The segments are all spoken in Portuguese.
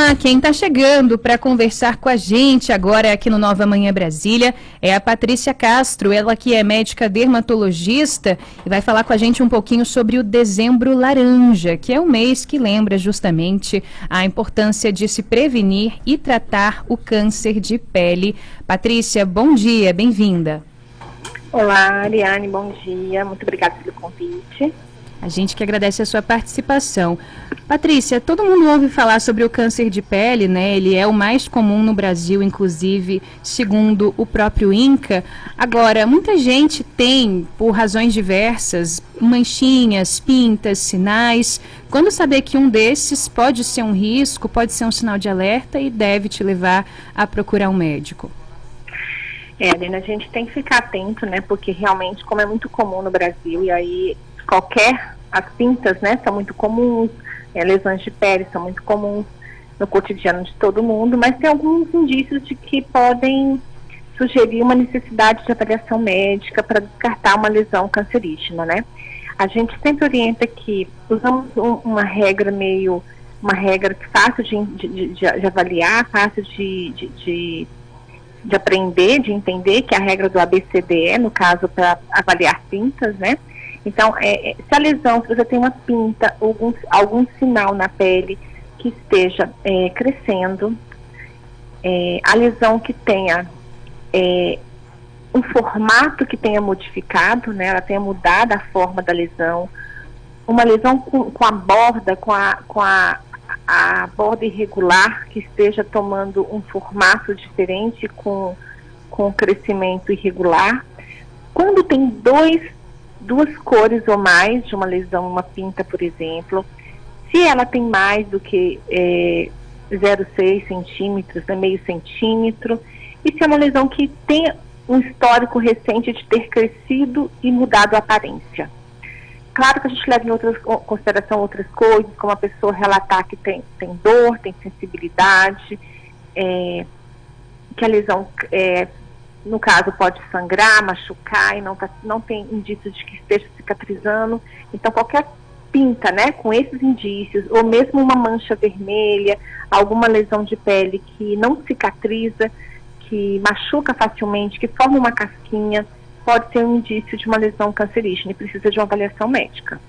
lá, quem está chegando para conversar com a gente agora aqui no Nova Manhã Brasília é a Patrícia Castro, ela que é médica dermatologista e vai falar com a gente um pouquinho sobre o Dezembro Laranja, que é um mês que lembra justamente a importância de se prevenir e tratar o câncer de pele. Patrícia, bom dia, bem-vinda. Olá, Ariane, bom dia, muito obrigada pelo convite. A gente que agradece a sua participação. Patrícia, todo mundo ouve falar sobre o câncer de pele, né? Ele é o mais comum no Brasil, inclusive, segundo o próprio INCA. Agora, muita gente tem, por razões diversas, manchinhas, pintas, sinais. Quando saber que um desses pode ser um risco, pode ser um sinal de alerta e deve te levar a procurar um médico? Helena, a gente tem que ficar atento, né? Porque realmente, como é muito comum no Brasil, e aí as pintas, né, são muito comuns, lesões de pele são muito comuns no cotidiano de todo mundo, mas tem alguns indícios de que podem sugerir uma necessidade de avaliação médica para descartar uma lesão cancerígena, né? A gente sempre orienta que usamos uma regra fácil de avaliar, fácil de aprender, de entender, que é a regra do ABCDE, no caso, para avaliar pintas, né? Então, se a lesão, se você tem uma pinta, algum sinal na pele que esteja crescendo, a lesão que tenha um formato que tenha modificado, né, ela tenha mudado a forma da lesão, uma lesão com a borda, com a borda irregular, que esteja tomando um formato diferente, com crescimento irregular. Quando tem duas cores ou mais de uma lesão, uma pinta, por exemplo, se ela tem mais do que 0,6 centímetros, meio centímetro, e se é uma lesão que tem um histórico recente de ter crescido e mudado a aparência. Claro que a gente leva em consideração outras coisas, como a pessoa relatar que tem dor, tem sensibilidade, que a lesão no caso, pode sangrar, machucar e não tem indícios de que esteja cicatrizando. Então, qualquer pinta, né, com esses indícios, ou mesmo uma mancha vermelha, alguma lesão de pele que não cicatriza, que machuca facilmente, que forma uma casquinha, pode ser um indício de uma lesão cancerígena e precisa de uma avaliação médica.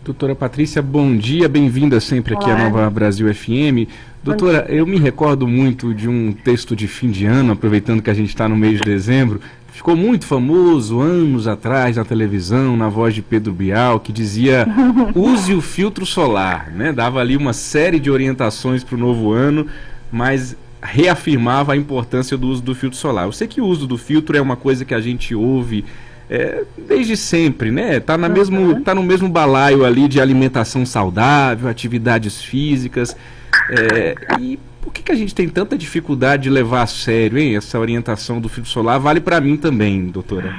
Doutora Patrícia, bom dia, bem-vinda sempre aqui à Nova Brasil FM. Doutora, eu me recordo muito de um texto de fim de ano, aproveitando que a gente está no mês de dezembro, ficou muito famoso anos atrás na televisão, na voz de Pedro Bial, que dizia, use o filtro solar, né? Dava ali uma série de orientações para o novo ano, mas reafirmava a importância do uso do filtro solar. Eu sei que o uso do filtro é uma coisa que a gente ouve desde sempre, né? Tá no mesmo balaio ali de alimentação saudável, atividades físicas. E por que a gente tem tanta dificuldade de levar a sério, hein? Essa orientação do filtro solar vale para mim também, doutora.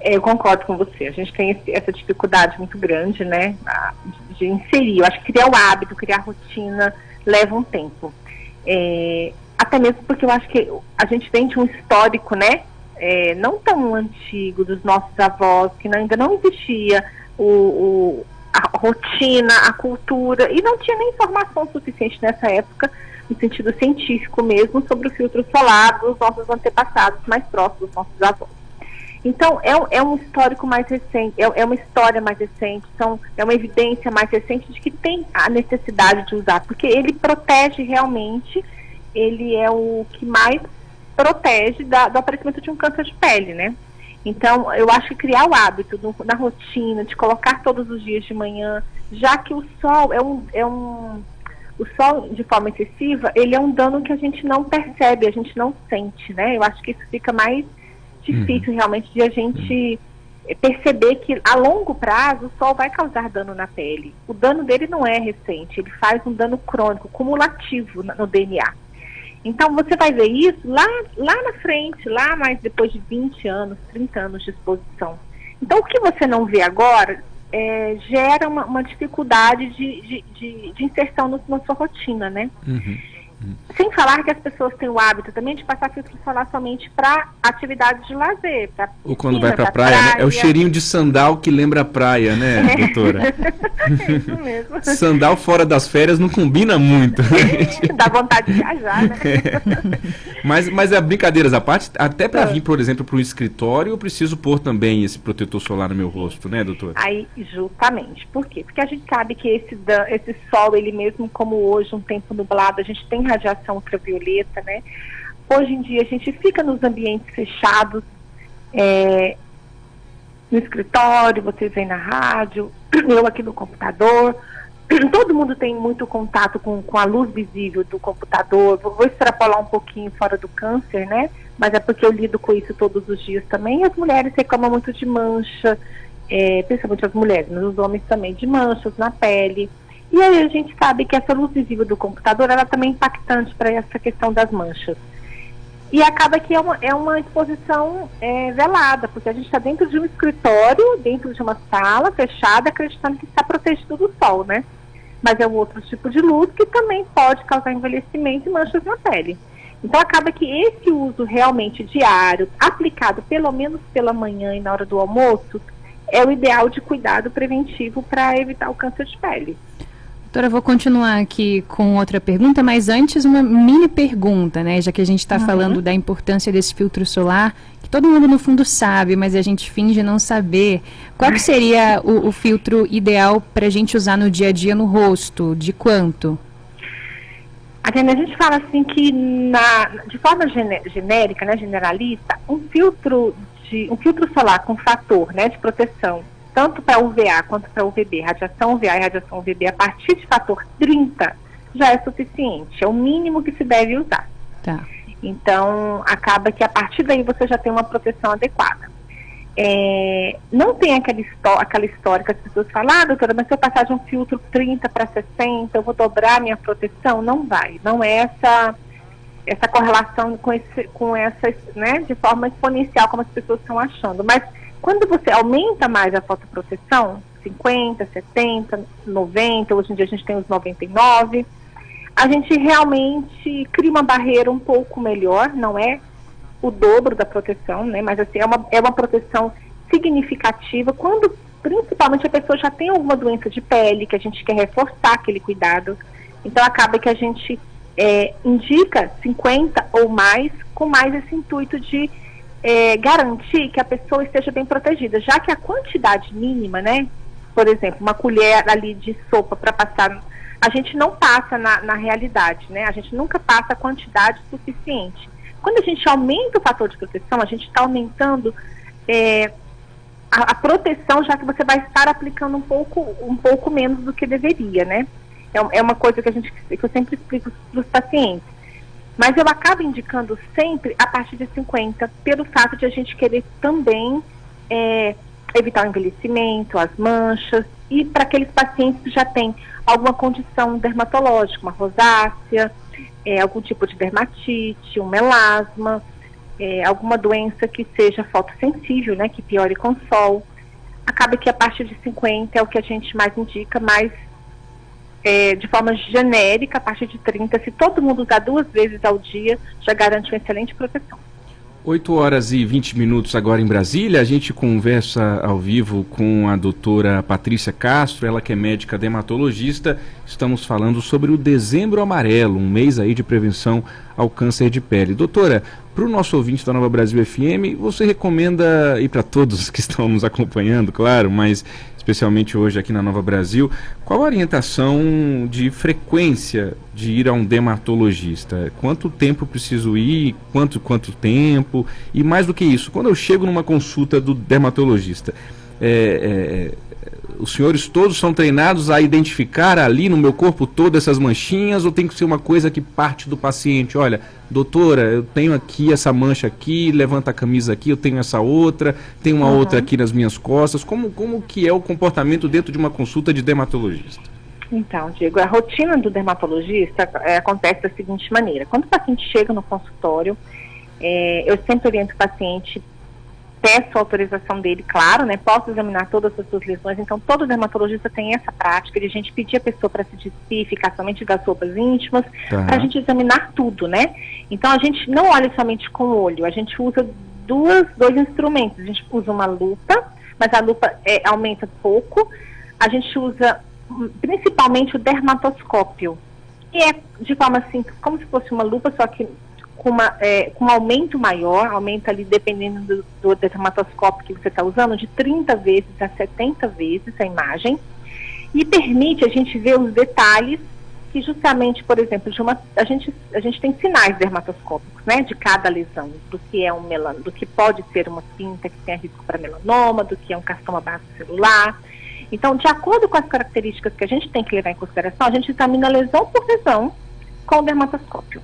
Eu concordo com você. A gente tem essa dificuldade muito grande, né? De inserir. Eu acho que criar o hábito, criar a rotina leva um tempo. Até mesmo porque eu acho que a gente vem de um histórico, né? Não tão antigo, dos nossos avós, que ainda não existia a rotina, a cultura, e não tinha nem informação suficiente nessa época, no sentido científico mesmo, sobre o filtro solar dos nossos antepassados mais próximos, dos nossos avós. Então, é um histórico mais recente, é uma história mais recente, é uma evidência mais recente de que tem a necessidade de usar, porque ele protege realmente, ele é o que mais protege do aparecimento de um câncer de pele, né? Então, eu acho que criar o hábito na rotina, de colocar todos os dias de manhã, já que o sol o sol, de forma excessiva, ele é um dano que a gente não percebe, a gente não sente, né? Eu acho que isso fica mais difícil realmente de a gente perceber que a longo prazo o sol vai causar dano na pele. O dano dele não é recente, ele faz um dano crônico, cumulativo no DNA. Então, você vai ver isso lá na frente, lá mais depois de 20 anos, 30 anos de exposição. Então, o que você não vê agora gera uma dificuldade de inserção na sua rotina, né? Sem falar que as pessoas têm o hábito também de passar filtro solar somente para atividades de lazer. Ou quando vai para a praia, né? É o cheirinho de sandal que lembra a praia, né, doutora? Isso mesmo. Sandal fora das férias não combina muito. Dá vontade de viajar, né? Mas brincadeiras à parte, até para vir, por exemplo, para um escritório, eu preciso pôr também esse protetor solar no meu rosto, né, doutora? Aí, justamente. Por quê? Porque a gente sabe que esse sol, ele mesmo como hoje, um tempo nublado, a gente tem radiação ultravioleta, né? Hoje em dia a gente fica nos ambientes fechados, no escritório, vocês vêm na rádio, eu aqui no computador, todo mundo tem muito contato com a luz visível do computador. Vou extrapolar um pouquinho fora do câncer, né? Mas é porque eu lido com isso todos os dias também. E as mulheres reclamam muito de mancha, principalmente as mulheres, mas os homens também, de manchas na pele. E aí a gente sabe que essa luz visível do computador, ela também é impactante para essa questão das manchas. E acaba que é uma exposição velada, porque a gente está dentro de um escritório, dentro de uma sala fechada, acreditando que está protegido do sol, né? Mas é um outro tipo de luz que também pode causar envelhecimento e manchas na pele. Então acaba que esse uso realmente diário, aplicado pelo menos pela manhã e na hora do almoço, é o ideal de cuidado preventivo para evitar o câncer de pele. Doutora, eu vou continuar aqui com outra pergunta, mas antes uma mini pergunta, né? Já que a gente está falando da importância desse filtro solar, que todo mundo no fundo sabe, mas a gente finge não saber. Qual que seria o filtro ideal para a gente usar no dia a dia no rosto? De quanto? A gente fala assim que, de forma genérica, né, generalista, um filtro solar com fator, né, de proteção, tanto para UVA quanto para UVB, radiação UVA e radiação UVB, a partir de fator 30, já é suficiente. É o mínimo que se deve usar. Tá. Então, acaba que a partir daí você já tem uma proteção adequada. Não tem aquela história que as pessoas falam, doutora, mas se eu passar de um filtro 30 para 60, eu vou dobrar minha proteção? Não vai. Não é essa correlação com essa, né, de forma exponencial, como as pessoas estão achando. Mas quando você aumenta mais a fotoproteção, 50, 70, 90, hoje em dia a gente tem os 99, a gente realmente cria uma barreira um pouco melhor, não é o dobro da proteção, né? Mas assim, é uma proteção significativa quando principalmente a pessoa já tem alguma doença de pele, que a gente quer reforçar aquele cuidado. Então acaba que a gente indica 50 ou mais, com mais esse intuito de garantir que a pessoa esteja bem protegida, já que a quantidade mínima, né, por exemplo, uma colher ali de sopa para passar, a gente não passa na realidade, né, a gente nunca passa a quantidade suficiente. Quando a gente aumenta o fator de proteção, a gente está aumentando a proteção, já que você vai estar aplicando um pouco menos do que deveria, né, é uma coisa que eu sempre explico para os pacientes. Mas eu acabo indicando sempre a partir de 50, pelo fato de a gente querer também evitar o envelhecimento, as manchas, e para aqueles pacientes que já têm alguma condição dermatológica, uma rosácea, algum tipo de dermatite, um melasma, alguma doença que seja fotossensível, né, que piore com sol. Acaba que a partir de 50 é o que a gente mais indica, mas de forma genérica, a partir de 30, se todo mundo usar 2 vezes ao dia, já garante uma excelente proteção. 8h20 agora em Brasília. A gente conversa ao vivo com a doutora Patrícia Castro, ela que é médica dermatologista. Estamos falando sobre o Dezembro Amarelo, um mês aí de prevenção ao câncer de pele. Doutora, para o nosso ouvinte da Nova Brasil FM, você recomenda, e para todos que estão nos acompanhando, claro, mas especialmente hoje aqui na Nova Brasil, qual a orientação de frequência de ir a um dermatologista? Quanto tempo preciso ir? Quanto tempo? E mais do que isso, quando eu chego numa consulta do dermatologista, os senhores todos são treinados a identificar ali no meu corpo todo essas manchinhas, ou tem que ser uma coisa que parte do paciente? Olha, doutora, eu tenho aqui essa mancha aqui, levanta a camisa aqui, eu tenho essa outra, tem uma outra aqui nas minhas costas. Como que é o comportamento dentro de uma consulta de dermatologista? Então, Diego, a rotina do dermatologista acontece da seguinte maneira. Quando o paciente chega no consultório, eu sempre oriento o paciente peço a autorização dele, claro, né? Posso examinar todas as suas lesões, então todo dermatologista tem essa prática de a gente pedir a pessoa para se despir, ficar somente das roupas íntimas, para a gente examinar tudo, né? Então a gente não olha somente com o olho, a gente usa dois instrumentos, a gente usa uma lupa, mas a lupa aumenta pouco, a gente usa principalmente o dermatoscópio, que é de forma assim, como se fosse uma lupa, só que com um aumento maior, aumenta ali dependendo do dermatoscópio que você está usando, de 30 vezes a 70 vezes a imagem, e permite a gente ver os detalhes que justamente, por exemplo, a gente tem sinais dermatoscópicos, né, de cada lesão, do que é do que pode ser uma pinta que tem risco para melanoma, do que é um carcinoma basocelular. Então, de acordo com as características que a gente tem que levar em consideração, a gente examina lesão por lesão com o dermatoscópio.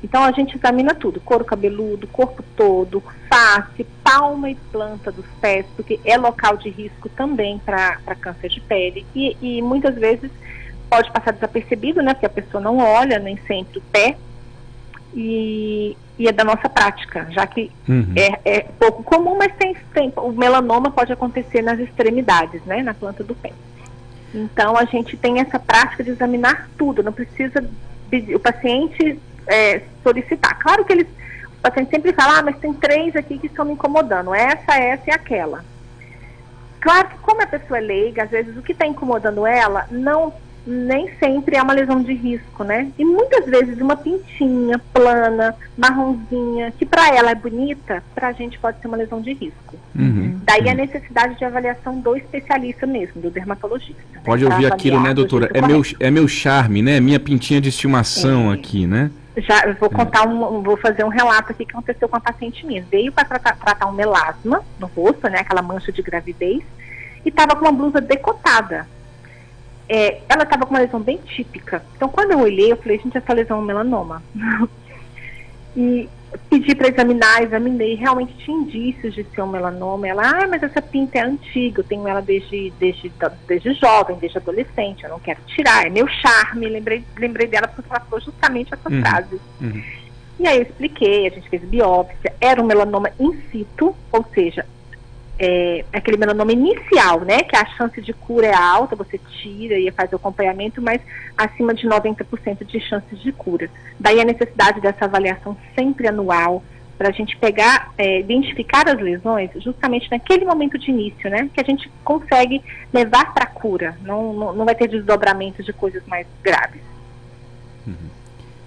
Então, a gente examina tudo, couro cabeludo, corpo todo, face, palma e planta dos pés, porque é local de risco também para câncer de pele. E muitas vezes pode passar desapercebido, né, porque a pessoa não olha nem sempre o pé, e é da nossa prática, já que é pouco comum, mas o melanoma pode acontecer nas extremidades, né, na planta do pé. Então, a gente tem essa prática de examinar tudo, não precisa pedir, o paciente solicitar. Claro que o paciente sempre fala, mas tem 3 aqui que estão me incomodando, essa e aquela. Claro que como a pessoa é leiga, às vezes o que está incomodando ela nem sempre é uma lesão de risco, né? E muitas vezes uma pintinha plana, marronzinha, que para ela é bonita, para a gente pode ser uma lesão de risco. Daí a necessidade de avaliação do especialista mesmo, do dermatologista. Pode ouvir aquilo, né, doutora? É meu charme, né? Minha pintinha de estimação aqui, né? Já eu vou contar vou fazer um relato aqui que aconteceu com a paciente minha. Veio para tratar um melasma no rosto, né? Aquela mancha de gravidez, e estava com uma blusa decotada. Ela estava com uma lesão bem típica. Então, quando eu olhei, eu falei, gente, essa lesão é um melanoma. E pedi para examinei, realmente tinha indícios de ser um melanoma. Ela, mas essa pinta é antiga, eu tenho ela desde jovem, desde adolescente, eu não quero tirar, é meu charme. Lembrei dela porque ela falou justamente essa frase. E aí eu expliquei, a gente fez biópsia, era um melanoma in situ, ou seja, aquele melanoma inicial, né, que a chance de cura é alta, você tira e faz o acompanhamento, mas acima de 90% de chances de cura. Daí a necessidade dessa avaliação sempre anual, para a gente pegar, identificar as lesões justamente naquele momento de início, né, que a gente consegue levar para a cura, não vai ter desdobramentos de coisas mais graves.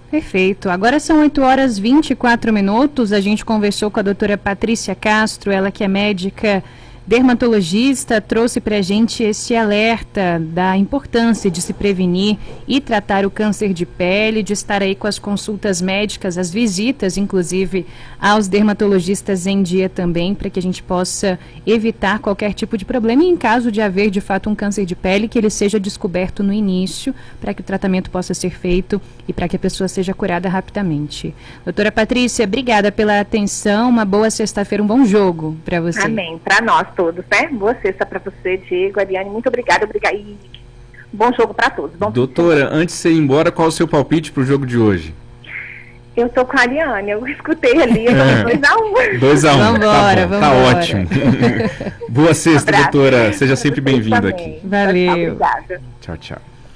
Perfeito. Agora são 8h24. A gente conversou com a doutora Patrícia Castro, ela que é médica dermatologista, trouxe para a gente esse alerta da importância de se prevenir e tratar o câncer de pele, de estar aí com as consultas médicas, as visitas, inclusive, aos dermatologistas em dia também, para que a gente possa evitar qualquer tipo de problema e, em caso de haver, de fato, um câncer de pele, que ele seja descoberto no início, para que o tratamento possa ser feito e para que a pessoa seja curada rapidamente. Doutora Patrícia, obrigada pela atenção, uma boa sexta-feira, um bom jogo para você. Amém, para nós todos, né? Boa sexta para você, Diego, Ariane, muito obrigada, e bom jogo para todos. Doutora, antes de você ir embora, qual o seu palpite para o jogo de hoje? Eu tô com a Ariane, eu escutei ali, eu tô 2-1. 2-1, vambora, tá ótimo. Boa sexta, doutora, seja sempre bem-vinda aqui. Valeu. Obrigada. Tchau, tchau.